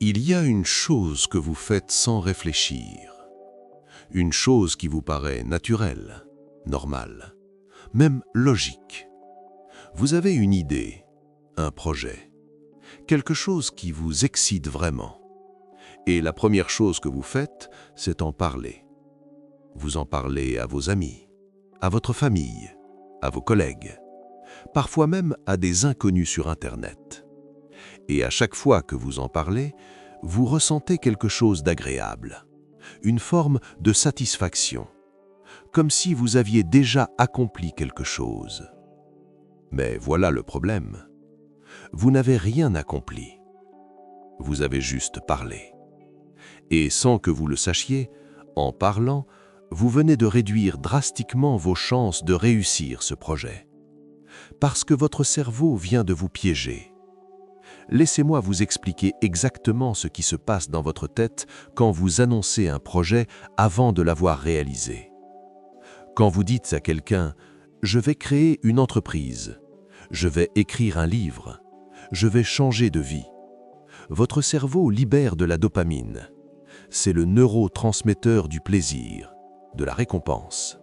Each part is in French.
Il y a une chose que vous faites sans réfléchir, une chose qui vous paraît naturelle, normale, même logique. Vous avez une idée, un projet, quelque chose qui vous excite vraiment. Et la première chose que vous faites, c'est en parler. Vous en parlez à vos amis, à votre famille, à vos collègues, parfois même à des inconnus sur Internet. Et à chaque fois que vous en parlez, vous ressentez quelque chose d'agréable, une forme de satisfaction, comme si vous aviez déjà accompli quelque chose. Mais voilà le problème. Vous n'avez rien accompli. Vous avez juste parlé. Et sans que vous le sachiez, en parlant, vous venez de réduire drastiquement vos chances de réussir ce projet. Parce que votre cerveau vient de vous piéger. Laissez-moi vous expliquer exactement ce qui se passe dans votre tête quand vous annoncez un projet avant de l'avoir réalisé. Quand vous dites à quelqu'un « Je vais créer une entreprise, je vais écrire un livre, je vais changer de vie », votre cerveau libère de la dopamine. C'est le neurotransmetteur du plaisir, de la récompense.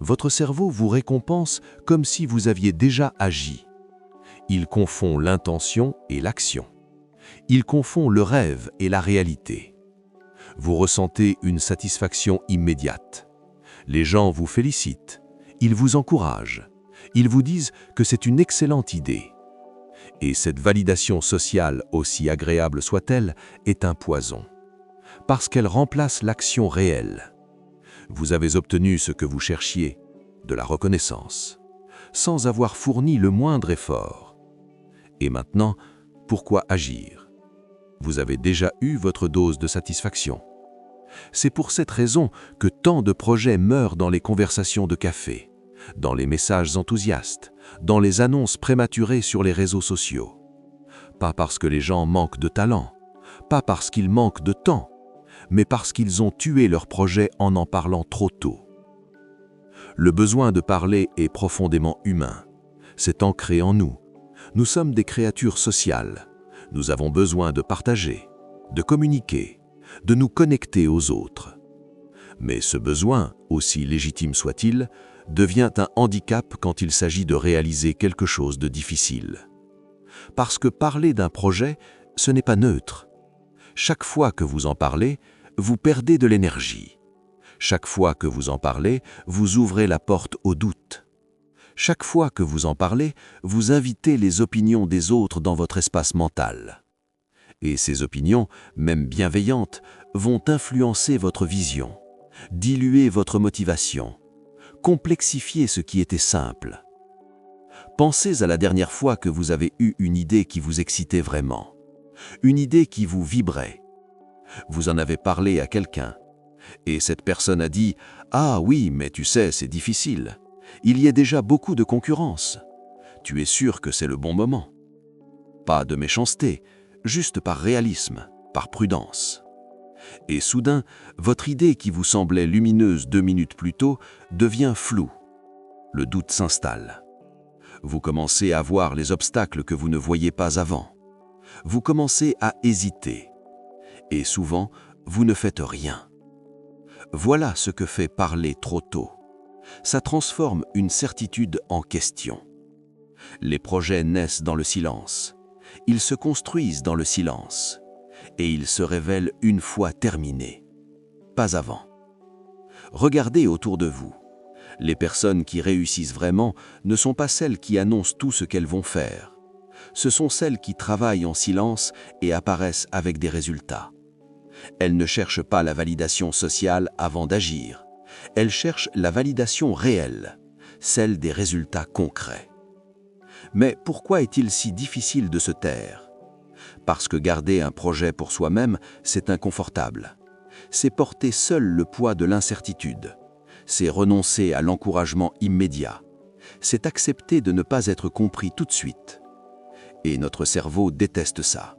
Votre cerveau vous récompense comme si vous aviez déjà agi. Il confond l'intention et l'action. Il confond le rêve et la réalité. Vous ressentez une satisfaction immédiate. Les gens vous félicitent, ils vous encouragent, ils vous disent que c'est une excellente idée. Et cette validation sociale, aussi agréable soit-elle, est un poison, parce qu'elle remplace l'action réelle. Vous avez obtenu ce que vous cherchiez, de la reconnaissance, sans avoir fourni le moindre effort. Et maintenant, pourquoi agir? Vous avez déjà eu votre dose de satisfaction. C'est pour cette raison que tant de projets meurent dans les conversations de café, dans les messages enthousiastes, dans les annonces prématurées sur les réseaux sociaux. Pas parce que les gens manquent de talent, pas parce qu'ils manquent de temps, mais parce qu'ils ont tué leur projet en parlant trop tôt. Le besoin de parler est profondément humain. C'est ancré en nous. Nous sommes des créatures sociales. Nous avons besoin de partager, de communiquer, de nous connecter aux autres. Mais ce besoin, aussi légitime soit-il, devient un handicap quand il s'agit de réaliser quelque chose de difficile. Parce que parler d'un projet, ce n'est pas neutre. Chaque fois que vous en parlez, vous perdez de l'énergie. Chaque fois que vous en parlez, vous ouvrez la porte au doute. Chaque fois que vous en parlez, vous invitez les opinions des autres dans votre espace mental. Et ces opinions, même bienveillantes, vont influencer votre vision, diluer votre motivation, complexifier ce qui était simple. Pensez à la dernière fois que vous avez eu une idée qui vous excitait vraiment, une idée qui vous vibrait. Vous en avez parlé à quelqu'un, et cette personne a dit « Ah oui, mais tu sais, c'est difficile. Il y a déjà beaucoup de concurrence. Tu es sûr que c'est le bon moment. » Pas de méchanceté, juste par réalisme, par prudence. Et soudain, votre idée qui vous semblait lumineuse 2 minutes plus tôt devient floue. Le doute s'installe. Vous commencez à voir les obstacles que vous ne voyiez pas avant. Vous commencez à hésiter. Et souvent, vous ne faites rien. Voilà ce que fait parler trop tôt. Ça transforme une certitude en question. Les projets naissent dans le silence. Ils se construisent dans le silence. Et ils se révèlent une fois terminés. Pas avant. Regardez autour de vous. Les personnes qui réussissent vraiment ne sont pas celles qui annoncent tout ce qu'elles vont faire. Ce sont celles qui travaillent en silence et apparaissent avec des résultats. Elles ne cherchent pas la validation sociale avant d'agir. Elles cherchent la validation réelle, celle des résultats concrets. Mais pourquoi est-il si difficile de se taire? Parce que garder un projet pour soi-même, c'est inconfortable. C'est porter seul le poids de l'incertitude. C'est renoncer à l'encouragement immédiat. C'est accepter de ne pas être compris tout de suite. Et notre cerveau déteste ça.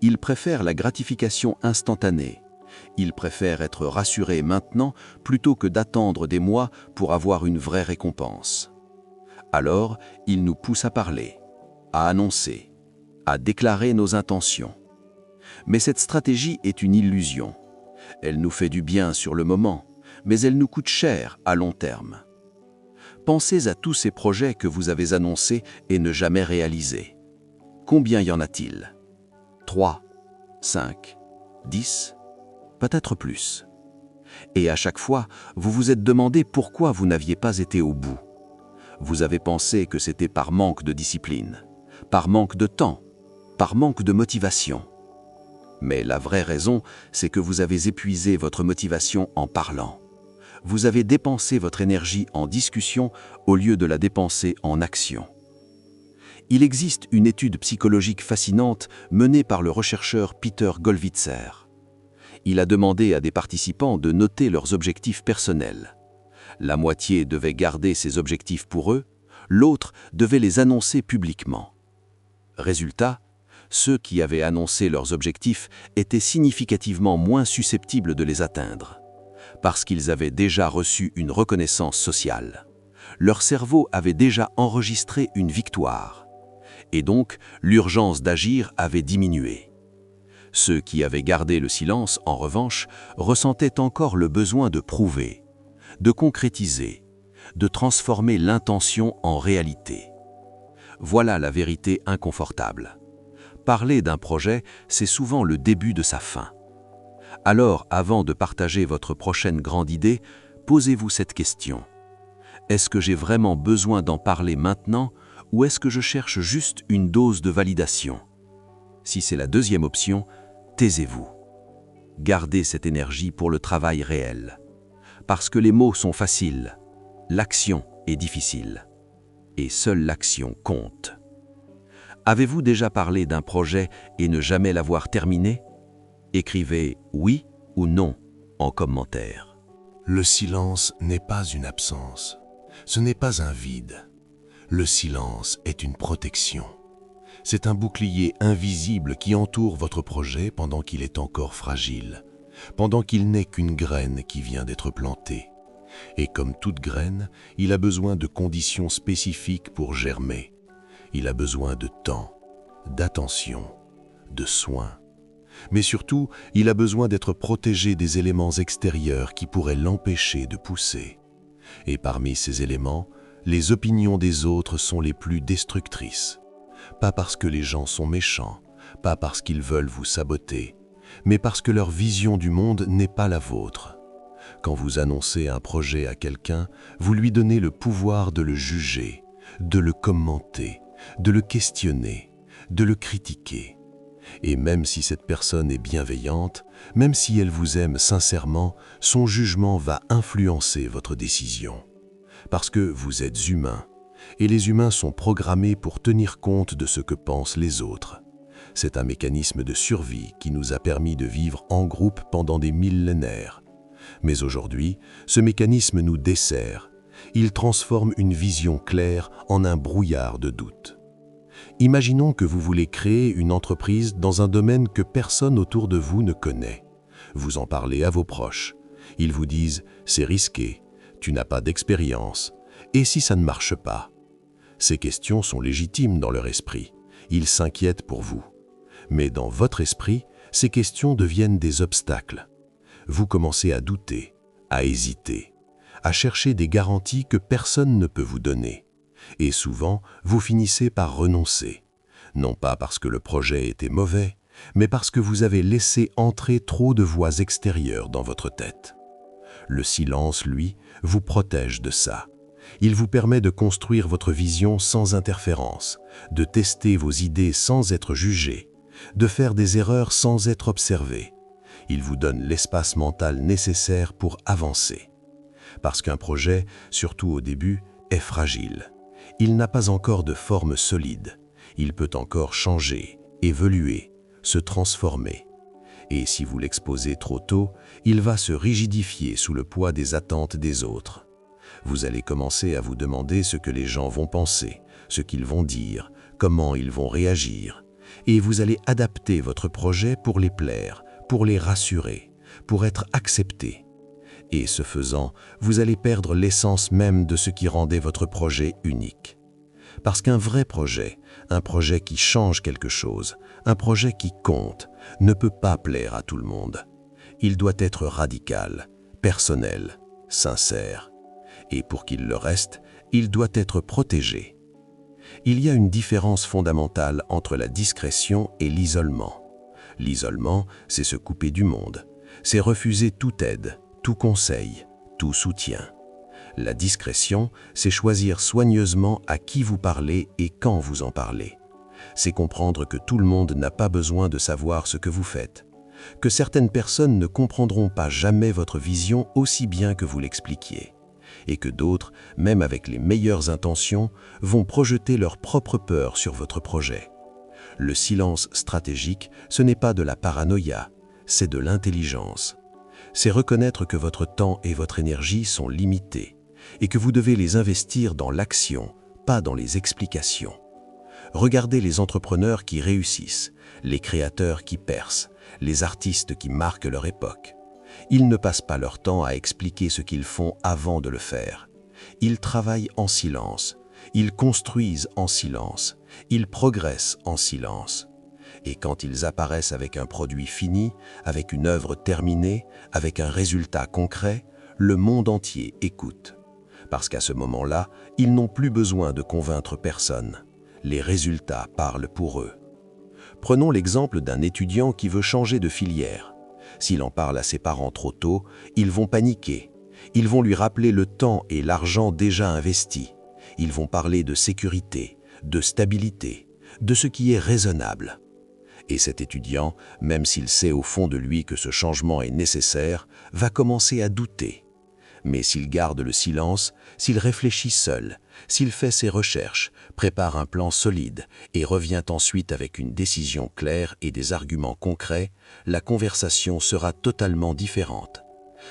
Il préfère la gratification instantanée. Il préfère être rassuré maintenant plutôt que d'attendre des mois pour avoir une vraie récompense. Alors, il nous pousse à parler, à annoncer, à déclarer nos intentions. Mais cette stratégie est une illusion. Elle nous fait du bien sur le moment, mais elle nous coûte cher à long terme. Pensez à tous ces projets que vous avez annoncés et ne jamais réalisés. Combien y en a-t-il? 3, 5, 10, peut-être plus. Et à chaque fois, vous vous êtes demandé pourquoi vous n'aviez pas été au bout. Vous avez pensé que c'était par manque de discipline, par manque de temps, par manque de motivation. Mais la vraie raison, c'est que vous avez épuisé votre motivation en parlant. Vous avez dépensé votre énergie en discussion au lieu de la dépenser en action. Il existe une étude psychologique fascinante menée par le chercheur Peter Gollwitzer. Il a demandé à des participants de noter leurs objectifs personnels. La moitié devait garder ces objectifs pour eux, l'autre devait les annoncer publiquement. Résultat, ceux qui avaient annoncé leurs objectifs étaient significativement moins susceptibles de les atteindre, parce qu'ils avaient déjà reçu une reconnaissance sociale. Leur cerveau avait déjà enregistré une victoire, et donc l'urgence d'agir avait diminué. Ceux qui avaient gardé le silence, en revanche, ressentaient encore le besoin de prouver, de concrétiser, de transformer l'intention en réalité. Voilà la vérité inconfortable. Parler d'un projet, c'est souvent le début de sa fin. Alors, avant de partager votre prochaine grande idée, posez-vous cette question. Est-ce que j'ai vraiment besoin d'en parler maintenant ou est-ce que je cherche juste une dose de validation? Si c'est la deuxième option, taisez-vous. Gardez cette énergie pour le travail réel. Parce que les mots sont faciles, l'action est difficile. Et seule l'action compte. Avez-vous déjà parlé d'un projet et ne jamais l'avoir terminé? Écrivez « oui » ou « non » en commentaire. Le silence n'est pas une absence. Ce n'est pas un vide. Le silence est une protection. C'est un bouclier invisible qui entoure votre projet pendant qu'il est encore fragile, pendant qu'il n'est qu'une graine qui vient d'être plantée. Et comme toute graine, il a besoin de conditions spécifiques pour germer. Il a besoin de temps, d'attention, de soins. Mais surtout, il a besoin d'être protégé des éléments extérieurs qui pourraient l'empêcher de pousser. Et parmi ces éléments, les opinions des autres sont les plus destructrices. Pas parce que les gens sont méchants, pas parce qu'ils veulent vous saboter, mais parce que leur vision du monde n'est pas la vôtre. Quand vous annoncez un projet à quelqu'un, vous lui donnez le pouvoir de le juger, de le commenter, de le questionner, de le critiquer. Et même si cette personne est bienveillante, même si elle vous aime sincèrement, son jugement va influencer votre décision. Parce que vous êtes humain, et les humains sont programmés pour tenir compte de ce que pensent les autres. C'est un mécanisme de survie qui nous a permis de vivre en groupe pendant des millénaires. Mais aujourd'hui, ce mécanisme nous dessert. Il transforme une vision claire en un brouillard de doute. Imaginons que vous voulez créer une entreprise dans un domaine que personne autour de vous ne connaît. Vous en parlez à vos proches. Ils vous disent « c'est risqué, tu n'as pas d'expérience, et si ça ne marche pas ?» Ces questions sont légitimes dans leur esprit. Ils s'inquiètent pour vous. Mais dans votre esprit, ces questions deviennent des obstacles. Vous commencez à douter, à hésiter, à chercher des garanties que personne ne peut vous donner. Et souvent, vous finissez par renoncer. Non pas parce que le projet était mauvais, mais parce que vous avez laissé entrer trop de voix extérieures dans votre tête. Le silence, lui, vous protège de ça. Il vous permet de construire votre vision sans interférence, de tester vos idées sans être jugé, de faire des erreurs sans être observé. Il vous donne l'espace mental nécessaire pour avancer. Parce qu'un projet, surtout au début, est fragile. Il n'a pas encore de forme solide. Il peut encore changer, évoluer, se transformer. Et si vous l'exposez trop tôt, il va se rigidifier sous le poids des attentes des autres. Vous allez commencer à vous demander ce que les gens vont penser, ce qu'ils vont dire, comment ils vont réagir. Et vous allez adapter votre projet pour les plaire, pour les rassurer, pour être accepté. Et ce faisant, vous allez perdre l'essence même de ce qui rendait votre projet unique. Parce qu'un vrai projet, un projet qui change quelque chose, un projet qui compte, ne peut pas plaire à tout le monde. Il doit être radical, personnel, sincère. Et pour qu'il le reste, il doit être protégé. Il y a une différence fondamentale entre la discrétion et l'isolement. L'isolement, c'est se couper du monde. C'est refuser toute aide, tout conseil, tout soutien. La discrétion, c'est choisir soigneusement à qui vous parlez et quand vous en parlez. C'est comprendre que tout le monde n'a pas besoin de savoir ce que vous faites, que certaines personnes ne comprendront pas jamais votre vision aussi bien que vous l'expliquiez, et que d'autres, même avec les meilleures intentions, vont projeter leur propre peur sur votre projet. Le silence stratégique, ce n'est pas de la paranoïa, c'est de l'intelligence. C'est reconnaître que votre temps et votre énergie sont limités, et que vous devez les investir dans l'action, pas dans les explications. Regardez les entrepreneurs qui réussissent, les créateurs qui percent, les artistes qui marquent leur époque. Ils ne passent pas leur temps à expliquer ce qu'ils font avant de le faire. Ils travaillent en silence, ils construisent en silence, ils progressent en silence. Et quand ils apparaissent avec un produit fini, avec une œuvre terminée, avec un résultat concret, le monde entier écoute. Parce qu'à ce moment-là, ils n'ont plus besoin de convaincre personne. Les résultats parlent pour eux. Prenons l'exemple d'un étudiant qui veut changer de filière. S'il en parle à ses parents trop tôt, ils vont paniquer. Ils vont lui rappeler le temps et l'argent déjà investis. Ils vont parler de sécurité, de stabilité, de ce qui est raisonnable. Et cet étudiant, même s'il sait au fond de lui que ce changement est nécessaire, va commencer à douter. Mais s'il garde le silence, s'il réfléchit seul, s'il fait ses recherches, prépare un plan solide et revient ensuite avec une décision claire et des arguments concrets, la conversation sera totalement différente.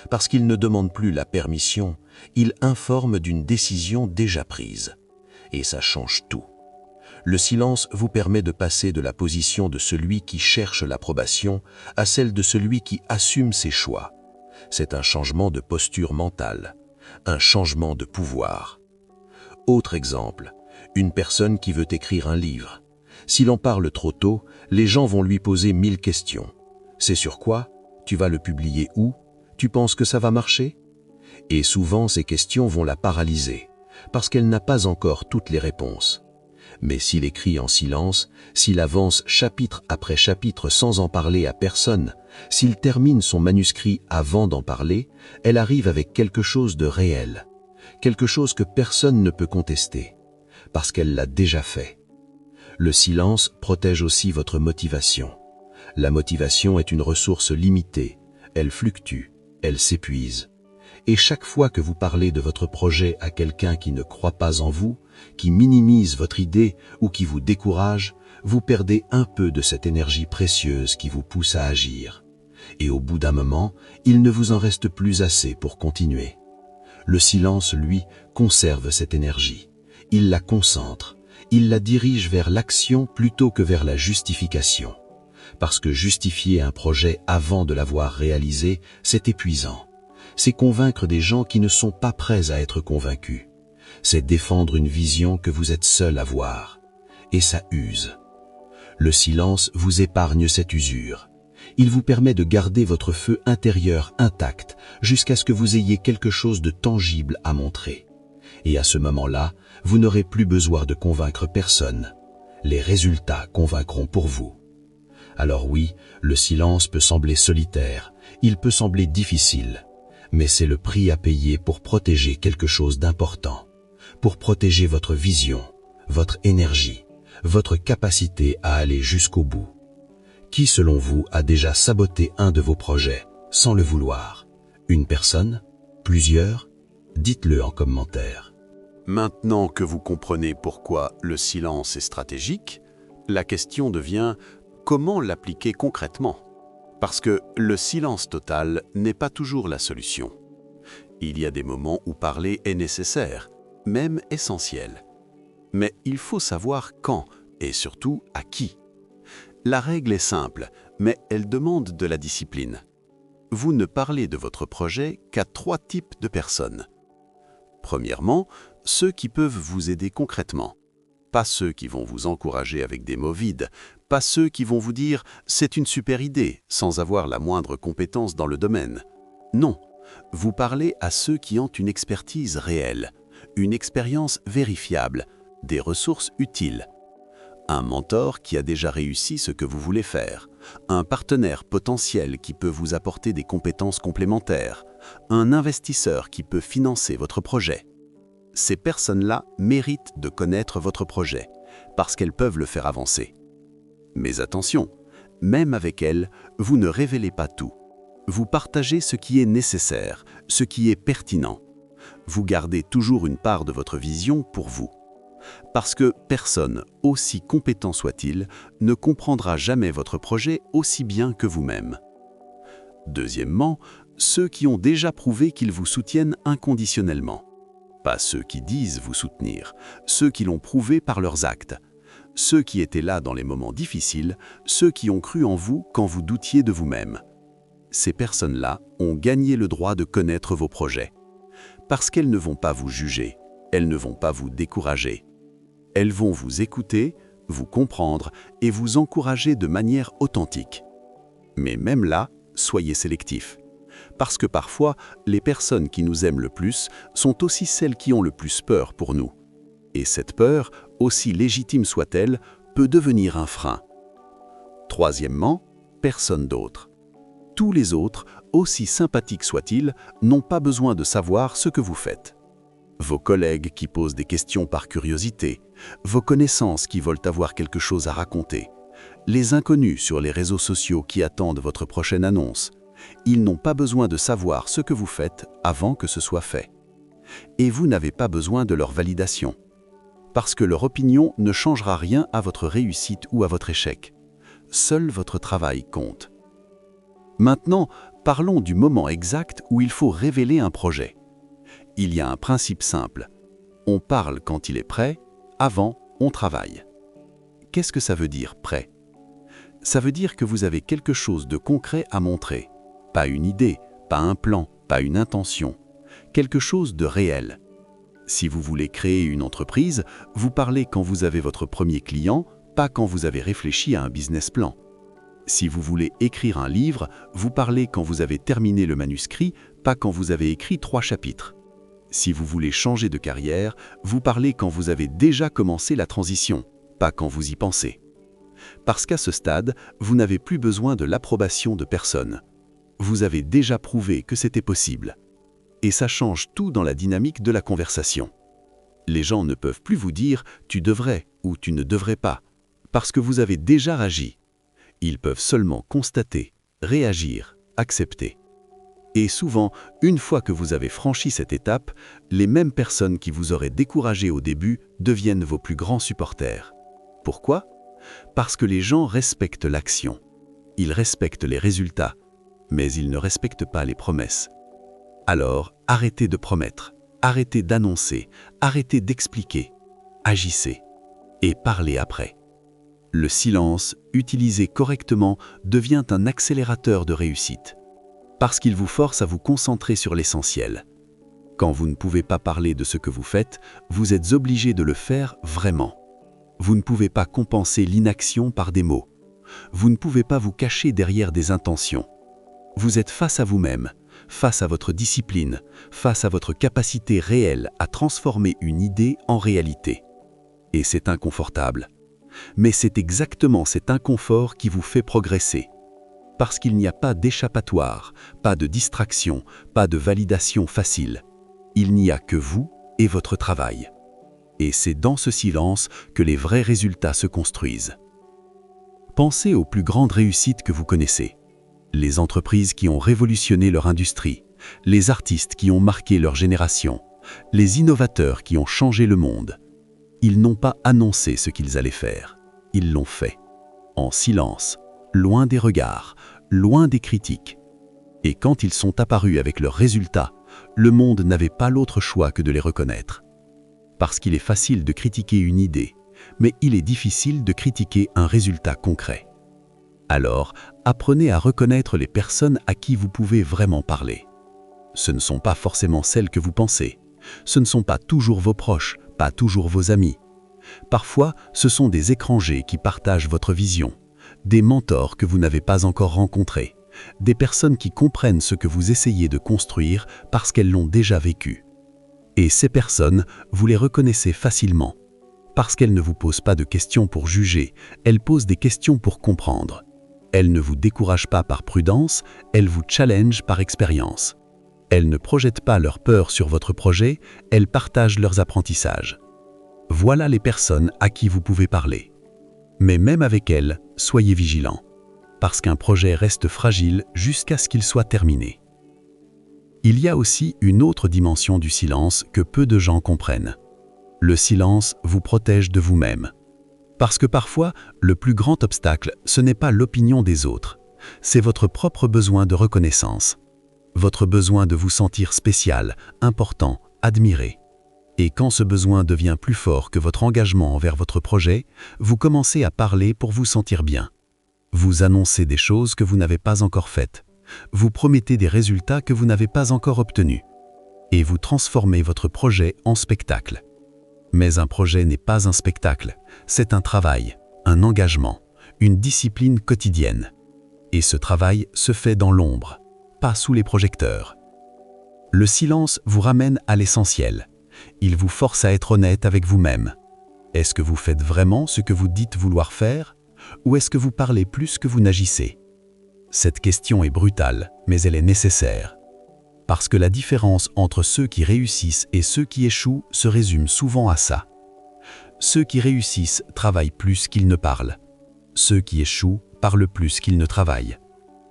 Parce qu'il ne demande plus la permission, il informe d'une décision déjà prise. Et ça change tout. Le silence vous permet de passer de la position de celui qui cherche l'approbation à celle de celui qui assume ses choix. C'est un changement de posture mentale, un changement de pouvoir. Autre exemple, une personne qui veut écrire un livre. S'il en parle trop tôt, les gens vont lui poser 1000 questions. C'est sur quoi? Tu vas le publier où? Tu penses que ça va marcher? Et souvent, ces questions vont la paralyser, parce qu'elle n'a pas encore toutes les réponses. Mais s'il écrit en silence, s'il avance chapitre après chapitre sans en parler à personne, s'il termine son manuscrit avant d'en parler, elle arrive avec quelque chose de réel, quelque chose que personne ne peut contester, parce qu'elle l'a déjà fait. Le silence protège aussi votre motivation. La motivation est une ressource limitée, elle fluctue, elle s'épuise. Et chaque fois que vous parlez de votre projet à quelqu'un qui ne croit pas en vous, qui minimise votre idée ou qui vous décourage, vous perdez un peu de cette énergie précieuse qui vous pousse à agir. Et au bout d'un moment, il ne vous en reste plus assez pour continuer. Le silence, lui, conserve cette énergie. Il la concentre. Il la dirige vers l'action plutôt que vers la justification. Parce que justifier un projet avant de l'avoir réalisé, c'est épuisant. C'est convaincre des gens qui ne sont pas prêts à être convaincus. C'est défendre une vision que vous êtes seul à voir. Et ça use. Le silence vous épargne cette usure. Il vous permet de garder votre feu intérieur intact jusqu'à ce que vous ayez quelque chose de tangible à montrer. Et à ce moment-là, vous n'aurez plus besoin de convaincre personne. Les résultats convaincront pour vous. Alors oui, le silence peut sembler solitaire, il peut sembler difficile. Mais c'est le prix à payer pour protéger quelque chose d'important, pour protéger votre vision, votre énergie, votre capacité à aller jusqu'au bout. Qui, selon vous, a déjà saboté un de vos projets, sans le vouloir? Une personne? Plusieurs? Dites-le en commentaire. Maintenant que vous comprenez pourquoi le silence est stratégique, la question devient comment l'appliquer concrètement? Parce que le silence total n'est pas toujours la solution. Il y a des moments où parler est nécessaire, même essentiel. Mais il faut savoir quand et surtout à qui. La règle est simple, mais elle demande de la discipline. Vous ne parlez de votre projet qu'à 3 types de personnes. Premièrement, ceux qui peuvent vous aider concrètement. Pas ceux qui vont vous encourager avec des mots vides, pas ceux qui vont vous dire « c'est une super idée » sans avoir la moindre compétence dans le domaine. Non, vous parlez à ceux qui ont une expertise réelle, une expérience vérifiable, des ressources utiles. Un mentor qui a déjà réussi ce que vous voulez faire, un partenaire potentiel qui peut vous apporter des compétences complémentaires, un investisseur qui peut financer votre projet. Ces personnes-là méritent de connaître votre projet, parce qu'elles peuvent le faire avancer. Mais attention, même avec elles, vous ne révélez pas tout. Vous partagez ce qui est nécessaire, ce qui est pertinent. Vous gardez toujours une part de votre vision pour vous. Parce que personne, aussi compétent soit-il, ne comprendra jamais votre projet aussi bien que vous-même. Deuxièmement, ceux qui ont déjà prouvé qu'ils vous soutiennent inconditionnellement. Pas ceux qui disent vous soutenir, ceux qui l'ont prouvé par leurs actes. Ceux qui étaient là dans les moments difficiles, ceux qui ont cru en vous quand vous doutiez de vous-même. Ces personnes-là ont gagné le droit de connaître vos projets. Parce qu'elles ne vont pas vous juger, elles ne vont pas vous décourager. Elles vont vous écouter, vous comprendre et vous encourager de manière authentique. Mais même là, soyez sélectifs. Parce que parfois, les personnes qui nous aiment le plus sont aussi celles qui ont le plus peur pour nous. Et cette peur, aussi légitime soit-elle, peut devenir un frein. Troisièmement, personne d'autre. Tous les autres, aussi sympathiques soient-ils, n'ont pas besoin de savoir ce que vous faites. Vos collègues qui posent des questions par curiosité, vos connaissances qui veulent avoir quelque chose à raconter, les inconnus sur les réseaux sociaux qui attendent votre prochaine annonce, ils n'ont pas besoin de savoir ce que vous faites avant que ce soit fait. Et vous n'avez pas besoin de leur validation. Parce que leur opinion ne changera rien à votre réussite ou à votre échec. Seul votre travail compte. Maintenant, parlons du moment exact où il faut révéler un projet. Il y a un principe simple. On parle quand il est prêt, avant, on travaille. Qu'est-ce que ça veut dire, prêt? Ça veut dire que vous avez quelque chose de concret à montrer. Pas une idée, pas un plan, pas une intention. Quelque chose de réel. Si vous voulez créer une entreprise, vous parlez quand vous avez votre premier client, pas quand vous avez réfléchi à un business plan. Si vous voulez écrire un livre, vous parlez quand vous avez terminé le manuscrit, pas quand vous avez écrit 3 chapitres. Si vous voulez changer de carrière, vous parlez quand vous avez déjà commencé la transition, pas quand vous y pensez. Parce qu'à ce stade, vous n'avez plus besoin de l'approbation de personne. Vous avez déjà prouvé que c'était possible. Et ça change tout dans la dynamique de la conversation. Les gens ne peuvent plus vous dire « tu devrais » ou « tu ne devrais pas », parce que vous avez déjà agi. Ils peuvent seulement constater, réagir, accepter. Et souvent, une fois que vous avez franchi cette étape, les mêmes personnes qui vous auraient découragé au début deviennent vos plus grands supporters. Pourquoi? Parce que les gens respectent l'action. Ils respectent les résultats, mais ils ne respectent pas les promesses. Alors, arrêtez de promettre, arrêtez d'annoncer, arrêtez d'expliquer. Agissez et parlez après. Le silence, utilisé correctement, devient un accélérateur de réussite. Parce qu'il vous force à vous concentrer sur l'essentiel. Quand vous ne pouvez pas parler de ce que vous faites, vous êtes obligé de le faire vraiment. Vous ne pouvez pas compenser l'inaction par des mots. Vous ne pouvez pas vous cacher derrière des intentions. Vous êtes face à vous-même, face à votre discipline, face à votre capacité réelle à transformer une idée en réalité. Et c'est inconfortable. Mais c'est exactement cet inconfort qui vous fait progresser. Parce qu'il n'y a pas d'échappatoire, pas de distraction, pas de validation facile. Il n'y a que vous et votre travail. Et c'est dans ce silence que les vrais résultats se construisent. Pensez aux plus grandes réussites que vous connaissez. Les entreprises qui ont révolutionné leur industrie, les artistes qui ont marqué leur génération, les innovateurs qui ont changé le monde. Ils n'ont pas annoncé ce qu'ils allaient faire. Ils l'ont fait. En silence, loin des regards, loin des critiques. Et quand ils sont apparus avec leurs résultats, le monde n'avait pas l'autre choix que de les reconnaître. Parce qu'il est facile de critiquer une idée, mais il est difficile de critiquer un résultat concret. Alors, apprenez à reconnaître les personnes à qui vous pouvez vraiment parler. Ce ne sont pas forcément celles que vous pensez. Ce ne sont pas toujours vos proches, pas toujours vos amis. Parfois, ce sont des étrangers qui partagent votre vision, des mentors que vous n'avez pas encore rencontrés, des personnes qui comprennent ce que vous essayez de construire parce qu'elles l'ont déjà vécu. Et ces personnes, vous les reconnaissez facilement, parce qu'elles ne vous posent pas de questions pour juger, elles posent des questions pour comprendre. Elles ne vous découragent pas par prudence, elles vous challengent par expérience. Elles ne projettent pas leur peur sur votre projet, elles partagent leurs apprentissages. Voilà les personnes à qui vous pouvez parler. Mais même avec elles, soyez vigilants, parce qu'un projet reste fragile jusqu'à ce qu'il soit terminé. Il y a aussi une autre dimension du silence que peu de gens comprennent. Le silence vous protège de vous-même. Parce que parfois, le plus grand obstacle, ce n'est pas l'opinion des autres, c'est votre propre besoin de reconnaissance, votre besoin de vous sentir spécial, important, admiré. Et quand ce besoin devient plus fort que votre engagement envers votre projet, vous commencez à parler pour vous sentir bien. Vous annoncez des choses que vous n'avez pas encore faites. Vous promettez des résultats que vous n'avez pas encore obtenus. Et vous transformez votre projet en spectacle. Mais un projet n'est pas un spectacle, c'est un travail, un engagement, une discipline quotidienne. Et ce travail se fait dans l'ombre, pas sous les projecteurs. Le silence vous ramène à l'essentiel. Il vous force à être honnête avec vous-même. Est-ce que vous faites vraiment ce que vous dites vouloir faire, ou est-ce que vous parlez plus que vous n'agissez? Cette question est brutale, mais elle est nécessaire. Parce que la différence entre ceux qui réussissent et ceux qui échouent se résume souvent à ça. Ceux qui réussissent travaillent plus qu'ils ne parlent. Ceux qui échouent parlent plus qu'ils ne travaillent.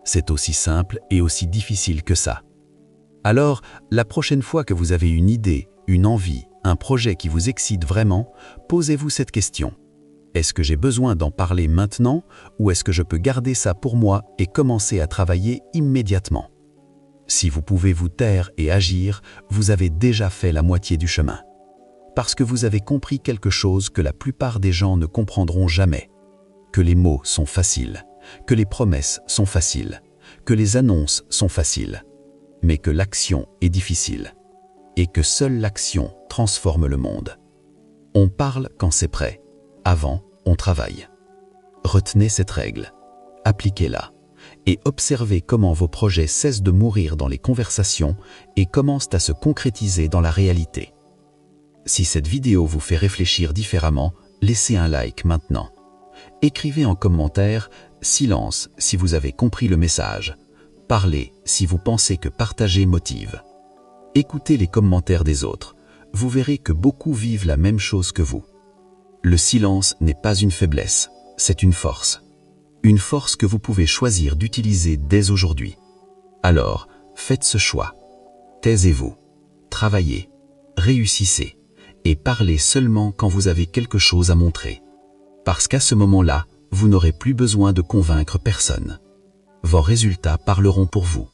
C'est aussi simple et aussi difficile que ça. Alors, la prochaine fois que vous avez une idée, une envie, un projet qui vous excite vraiment, posez-vous cette question. Est-ce que j'ai besoin d'en parler maintenant ou est-ce que je peux garder ça pour moi et commencer à travailler immédiatement? Si vous pouvez vous taire et agir, vous avez déjà fait la moitié du chemin. Parce que vous avez compris quelque chose que la plupart des gens ne comprendront jamais. Que les mots sont faciles, que les promesses sont faciles, que les annonces sont faciles, mais que l'action est difficile. Et que seule l'action transforme le monde. On parle quand c'est prêt. Avant, on travaille. Retenez cette règle. Appliquez-la. Et observez comment vos projets cessent de mourir dans les conversations et commencent à se concrétiser dans la réalité. Si cette vidéo vous fait réfléchir différemment, laissez un like maintenant. Écrivez en commentaire « Silence » si vous avez compris le message. Parlez si vous pensez que partager motive. Écoutez les commentaires des autres. Vous verrez que beaucoup vivent la même chose que vous. Le silence n'est pas une faiblesse, c'est une force. Une force que vous pouvez choisir d'utiliser dès aujourd'hui. Alors, faites ce choix. Taisez-vous, travaillez, réussissez et parlez seulement quand vous avez quelque chose à montrer. Parce qu'à ce moment-là, vous n'aurez plus besoin de convaincre personne. Vos résultats parleront pour vous.